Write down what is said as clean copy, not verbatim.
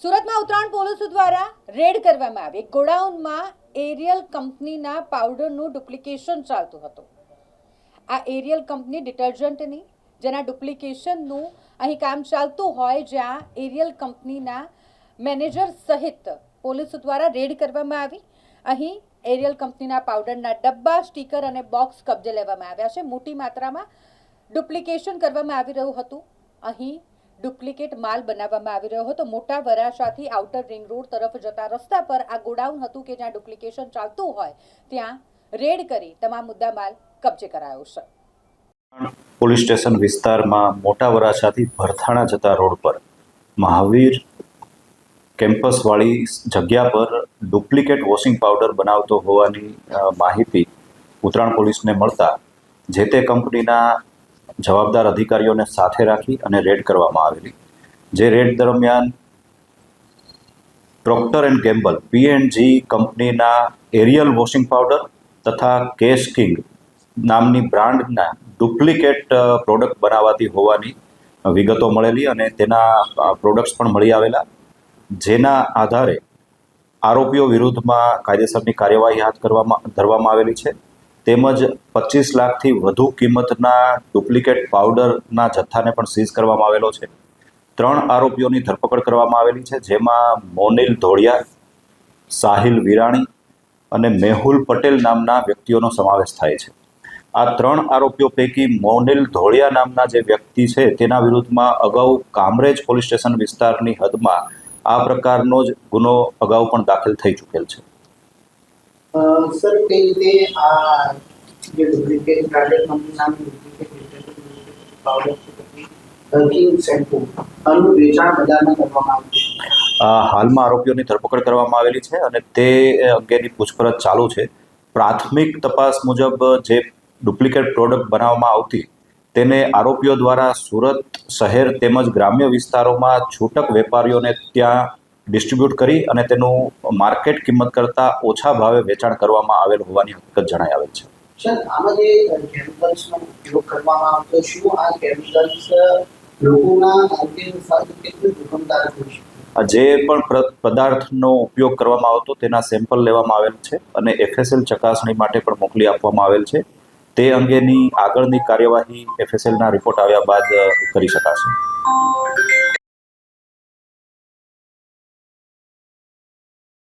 સુરતમાં ઉત્તરાયણ પોલીસો દ્વારા રેડ કરવામાં આવી ગોડાઉનમાં એરિયલ કંપનીના પાવડરનું ડુપ્લિકેશન ચાલતું હતું. આ એરિયલ કંપની ડિટર્જન્ટની જેના ડુપ્લિકેશનનું અહીં કામ ચાલતું હોય, જ્યાં એરિયલ કંપનીના મેનેજર સહિત પોલીસો દ્વારા રેડ કરવામાં આવી. અહીં એરિયલ કંપનીના પાવડરના ડબ્બા, સ્ટીકર અને બોક્સ કબજે લેવામાં આવ્યા છે. મોટી માત્રામાં ડુપ્લિકેશન કરવામાં આવી રહ્યું હતું. અહીં ડુપ્લિકેટ માલ બનાવવામાં આવી રહ્યો હતો. મોટા વરાછાથી આઉટર રિંગ રોડ તરફ જતા રસ્તા પર આ ગોડાઉન હતું કે જ્યાં ડુપ્લિકેશન ચાલતું હોય, ત્યાં રેડ કરી તમામ મુદ્દામાલ કબજે કરાયો છે. પોલીસ સ્ટેશન વિસ્તારમાં મોટા વરાછાથી ભરથાણા જતા રોડ પર મહાવીર કેમ્પસવાળી જગ્યા પર ડુપ્લિકેટ વોશિંગ પાવડર બનાવતો હોવાની માહિતી ઉત્તરાયણ પોલીસને મળતા જે તે કંપનીના જવાબદાર અધિકારીઓને સાથે રાખી અને રેડ કરવામાં આવેલી. જે રેડ દરમિયાન પ્રોક્ટર એન્ડ ગેમ્બલ P&G કંપનીના એરિયલ વોશિંગ પાવડર તથા કેશ કિંગ નામની બ્રાન્ડના ડુપ્લિકેટ પ્રોડક્ટ બનાવાતી હોવાની વિગતો મળેલી અને તેના પ્રોડક્ટ્સ પણ મળી આવેલા, જેના આધારે આરોપીઓ વિરુદ્ધમાં કાયદેસરની કાર્યવાહી હાથ ધરવામાં આવેલી છે. તેમજ 25 લાખથી વધુ કિંમતના ડુપ્લિકેટ પાવડરના જથ્થાને પણ સીઝ કરવામાં આવેલો છે. 3 આરોપીઓની ધરપકડ કરવામાં આવેલી છે, જેમાં મોનિલ ધોળિયા, સાહિલ વિરાણી અને મેહુલ પટેલ નામના વ્યક્તિઓનો સમાવેશ થાય છે. આ 3 આરોપીઓ પૈકી મોનિલ ધોળિયા નામના જે વ્યક્તિ છે તેના વિરુદ્ધમાં અગાઉ કામરેજ પોલીસ સ્ટેશન વિસ્તારની હદમાં આ પ્રકારનો જ ગુનો અગાઉ પણ દાખલ થઈ ચૂકેલ છે. સર, તે રીતે આ જે ડુપ્લિકેટ બ્રાન્ડેડ કંપનીના ડુપ્લિકેટ પાવડર કિંગ શેમ્પૂ આનું વેચાણ બજારમાં કરવામાં આવ્યું છે. હાલમાં આરોપીઓની ધરપકડ કરવામાં આવેલી છે અને તે અંગેની પૂછપરછ ચાલુ છે. પ્રાથમિક તપાસ મુજબ જે ડુપ્લિકેટ પ્રોડક્ટ બનાવવામાં આવતી તેને આરોપીઓ દ્વારા સુરત શહેર તેમજ ગ્રામ્ય વિસ્તારોમાં છૂટક વેપારીઓને ત્યાં ડિસ્ટ્રીબ્યુટ કરી અને તેનું માર્કેટ કિંમત કરતાં ઓછા ભાવે વેચાણ કરવામાં આવેલ હોવાની હકીકત જણાઈ આવેલ છે. સર, આમાં જે કેમિકલ્સનો ઉપયોગ કરવામાં આવતો, શું આ કેમિકલ્સ લોકોના આરોગ્ય સાથે કેટલું જોખમદાયક હોય છે? જે પણ પદાર્થનો ઉપયોગ કરવામાં આવતો તેના સેમ્પલ લેવામાં આવેલ છે અને FSL ચકાસણી માટે પણ મોકલી આપવામાં આવેલ છે. તે અંગેની આગળની કાર્યવાહી FSLના રિપોર્ટ આવ્યા બાદ કરી શકાશે.